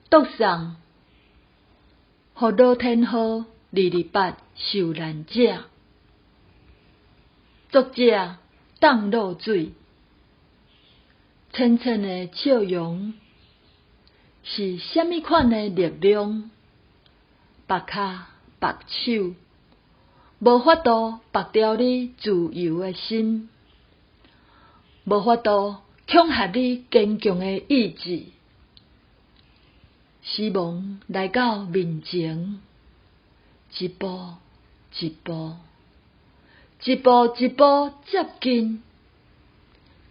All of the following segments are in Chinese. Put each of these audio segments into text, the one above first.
独送，予老天好228受难者。作者冻落水，浅浅的笑容是什么款的力量？别脚别手，无法度拔掉你自由的心，无法度恐吓你坚强的意志。死亡来到面前，一步一步，一步一步接近，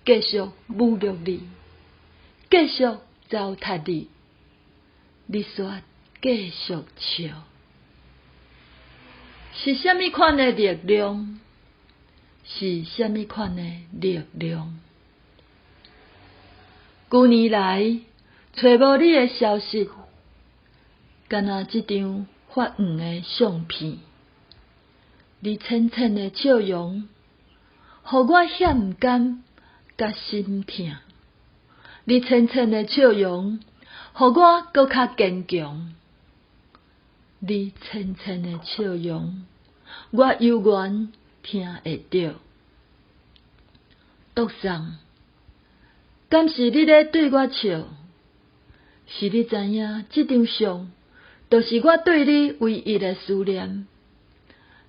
继续侮辱你，继续糟蹋你，你却继续笑。是什么款的力量？是什么款的力量？旧年来找无你的消息，敢若这张发黄的相片。你浅浅的笑容，予我险感甲心痛。你浅浅的笑容，予我搁较坚强。你浅浅的笑容，我犹原听会到。独送，敢是你咧对我笑？是你知影这张相，就是我对你唯一的思念，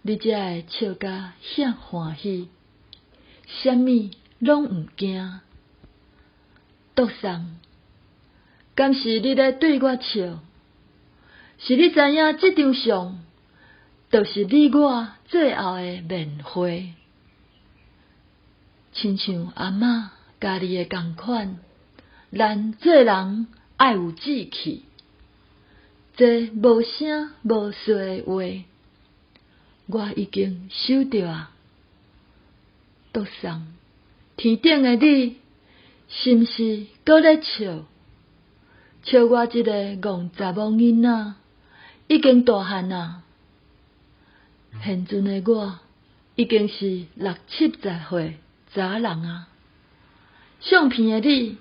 你才会笑甲遐欢喜，啥物拢毋惊。独送，敢是你咧对我笑？是你知影这张相，就是你我最后的面会，亲像阿嬷家己的同款，咱做人爱有志气。这无声无说的话，我已经收到啊。独送，天顶的你，是毋是搁咧笑？笑我这个戆查某囡仔已经大汉啊！现阵的我已经是60、70岁查人啊！相片的你，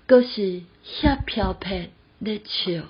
搁是遐飘撇咧笑。